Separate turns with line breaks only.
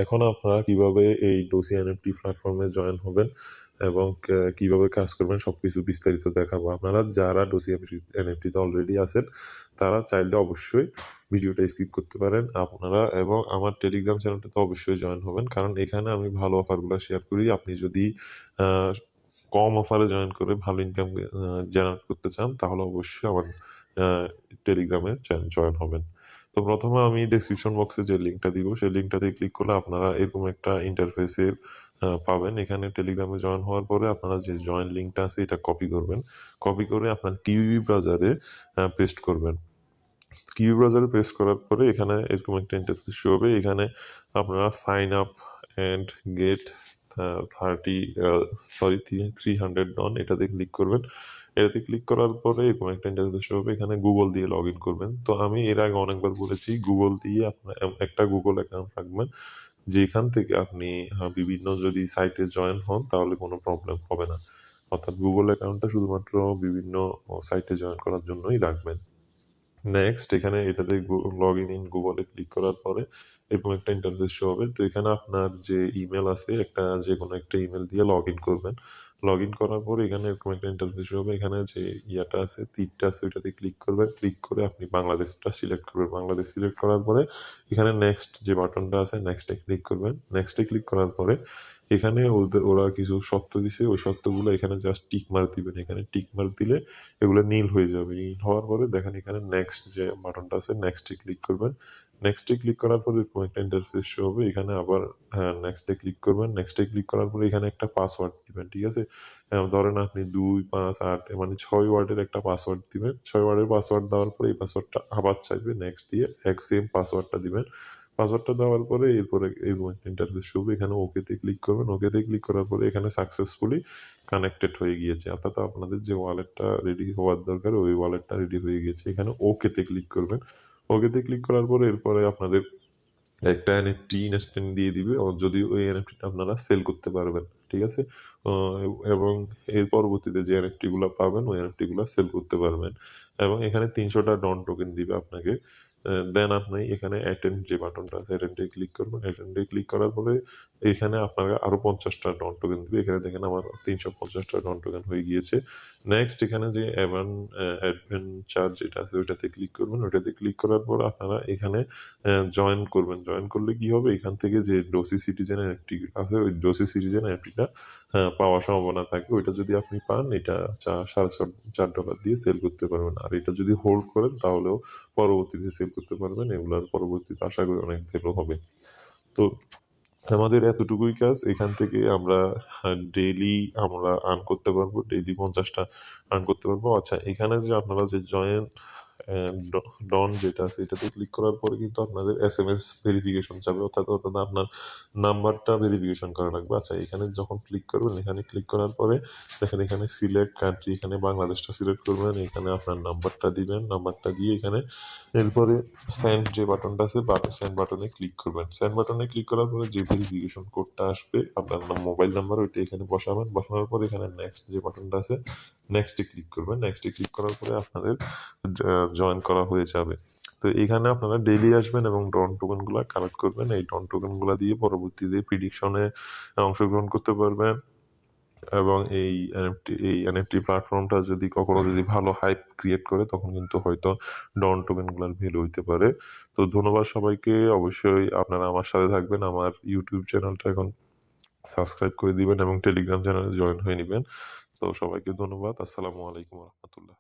এখন আপনারা কিভাবে এই ডোসি এনএফটি প্ল্যাটফর্মে জয়েন হবেন এবং কিভাবে কাজ করবেন সবকিছু বিস্তারিত দেখাবো। আপনারা যারা ডোসি এনএফটিতে অলরেডি আছেন তারা চাইলে অবশ্যই ভিডিওটা স্কিপ করতে পারেন আপনারা, এবং আমার টেলিগ্রাম চ্যানেলটাতে অবশ্যই জয়েন হবেন, কারণ এখানে আমি ভালো অফারগুলো শেয়ার করি। আপনি যদি কম অফারে জয়েন করে ভালো ইনকাম জেনারেট করতে চান তাহলে অবশ্যই আমার টেলিগ্রামে জয়েন হবেন। তো প্রথমে আমি ডেসক্রিপশন বক্সে যে লিঙ্কটা দিব সেই লিঙ্কটাতে ক্লিক করলে আপনারা এরকম একটা ইন্টারফেসের পাবেন। এখানে টেলিগ্রামে জয়েন হওয়ার পরে আপনারা যে জয়েন লিঙ্কটা আছে এটা কপি করবেন, কপি করে আপনার কিউই ব্রাউজারে পেস্ট করবেন। কিউই ব্রাউজারে পেস্ট করার পরে এখানে এরকম একটা ইন্টারফেস শো হবে। এখানে আপনারা সাইন আপ অ্যান্ড গেট 300 ডন এটাতে ক্লিক করবেন। এটাতে ক্লিক করার পরে এরকম একটা ইন্টারফেস হবে। এখানে গুগল দিয়ে লগ ইন করবেন। তো আমি এর আগে অনেকবার বলেছি গুগল দিয়ে আপনার একটা গুগল অ্যাকাউন্ট রাখবেন, যেখান থেকে আপনি বিভিন্ন যদি সাইটে জয়েন হন তাহলে কোনো প্রবলেম হবে না। অর্থাৎ গুগল অ্যাকাউন্টটা শুধুমাত্র বিভিন্ন সাইটে জয়েন করার জন্যই রাখবেন। নেক্সট এখানে এটাতে লগ ইন গুগলে ক্লিক করার পরে এরকম একটা ইন্টারফেস শো হবে। তো এখানে আপনার যে ইমেল আছে যে কোনো একটা ইমেল দিয়ে লগ ইন করবেন। লগ ইন করার পরে এখানে এরকম একটা ইন্টারফেস শো হবে। এখানে যে ইয়াটা আছে তীরটা আছে ওইটাতে ক্লিক করবেন। ক্লিক করে আপনি বাংলাদেশটা সিলেক্ট করবেন। বাংলাদেশ সিলেক্ট করার পরে এখানে নেক্সট যে বাটনটা আছে নেক্সটে ক্লিক করবেন। নেক্সটে ক্লিক করার পরে এখানে ওরা কিছু শর্ত দিছে, ওই শর্তগুলো এখানে জাস্ট টিক মার্ক দিবেন। এখানে টিক মার্ক দিলে এগুলো নীল হয়ে যাবে। নীল হওয়ার পরে দেখেন এখানে নেক্সট যে বাটনটা আছে নেক্সটে ক্লিক করবেন। নেক্সটে ক্লিক করার পরে এরকম একটা ইন্টারফেস শো হবে। এখানে আবার নেক্সটে ক্লিক করবেন। নেক্সটে ক্লিক করার পরে এখানে একটা পাসওয়ার্ড দিবেন, ঠিক আছে? ধরেন আপনি 258 মানে 6 ওয়ার্ডের একটা পাসওয়ার্ড দিবেন। 6 ওয়ার্ডের পাসওয়ার্ড দেওয়ার পরে এই পাসওয়ার্ডটা আবার চাইবে, নেক্সট দিয়ে সেম পাসওয়ার্ডটা দিবেন। পাসওয়ার্ডটা দেওয়ার পরে এরপরে এরকম একটা ইন্টারফেস শো হবে। এখানে ওকেতে ক্লিক করবেন। ওকেতে ক্লিক করার পরে এখানে সাকসেসফুলি কানেক্টেড হয়ে গিয়েছে, অর্থাৎ আপনাদের যে ওয়ালেটটা রেডি হওয়ার দরকার ওই ওয়ালেটটা রেডি হয়ে গেছে। এখানে ওকেতে ক্লিক করবেন। ওকেতে ক্লিক করার পরে এরপরে আপনাদের একটা এনএফটি ইনস্ট্যান্ট দিয়ে দিবে, যদি ওই এনএফটিটা আপনারা সেল করতে পারবেন, ঠিক আছে? এবং এর পরবর্তীতে যে এনএফটি গুলো পাবেন ওই এনএফটি গুলো সেল করতে পারবেন। এবং এখানে 300টা ডন টোকেন দিবে আপনাকে। দেন আপনি এখানে অ্যাটেন্ড যে বাটনটা আছে অ্যাটেন্ডে ক্লিক করবেন। অ্যাটেন্ডে ক্লিক করার পরে এখানে আপনাকে আরো 50টা ডন টোকেন দিবে। এখানে দেখেন আমার 350টা ডন টোকেন হয়ে গিয়েছে। নেক্সট এখানে যে অ্যাডভেঞ্চার যেটা আছে ওইটাতে ক্লিক করবেন। ওইটাতে ক্লিক করার পর আপনারা এখানে জয়েন করবেন। জয়েন করলে কি হবে, এখান থেকে যে ডোসি সিটিজেন এনএফটি আছে ওই ডোসি সিটিজেন এনএফটিটা পাওয়ার সম্ভাবনা থাকে। ওইটা যদি আপনি পান এটা $4.5 দিয়ে সেল করতে পারবেন। আর এটা যদি হোল্ড করেন তাহলেও পরবর্তীতে সেল করতে পারবেন। এগুলার পরবর্তীতে আশা করি অনেক ভালো হবে। তো আমাদের এতটুকুই কাজ। এখান থেকে আমরা ডেইলি আমরা আর্ন করতে পারবো, ডেইলি 50টা আর্ন করতে পারবো। আচ্ছা, এখানে যে আপনারা যে জয়েন ডন যেটা আছে এটাতে ক্লিক করার পরে কিন্তু আপনাদের SMS ভেরিফিকেশন যাবে, অর্থাৎ আপনার নাম্বারটা ভেরিফিকেশন করা লাগবে। আচ্ছা, এখানে যখন ক্লিক করবেন, এখানে ক্লিক করার পরে দেখেন এখানে সিলেক্ট কান্ট্রি, এখানে বাংলাদেশটা সিলেক্ট করবেন। এখানে আপনার নাম্বারটা দিবেন, নাম্বারটা দিয়ে এখানে এরপরে সেন্ড যে বাটনটা আছে সেন্ড বাটনে ক্লিক করবেন। সেন্ড বাটনে ক্লিক করার পরে যে ভেরিফিকেশন কোডটা আসবে আপনার মোবাইল নাম্বার ওইটা এখানে বসাবেন। বসানোর পরে এখানে নেক্সট যে বাটনটা আছে নেক্সটে ক্লিক করবেন। নেক্সটে ক্লিক করার পরে আপনাদের জয়েন করা হয়ে যাবে। তো এখানে আপনারা ডেইলি আসবেন এবং ডন টোকেনগুলো কালেক্ট করবেন। এই ডন টোকেনগুলো দিয়ে পরবর্তীতে প্রিডিকশনে অংশগ্রহণ করতে পারবেন। এবং এই এনএফটি প্ল্যাটফর্মটা যদি কখনো ভালো হাইপ ক্রিয়েট করে তখন কিন্তু হয়তো ডন টোকেনগুলোর ভ্যালু হইতে পারে। তো ধন্যবাদ সবাইকে। অবশ্যই আপনারা আমার সাথে থাকবেন। আমার ইউটিউব চ্যানেলটা এখন সাবস্ক্রাইব করে দিবেন এবং টেলিগ্রাম চ্যানেলে জয়েন হয়ে নেবেন। তো সবাইকে ধন্যবাদ। আসসালামু আলাইকুম রহমতুল্লাহ।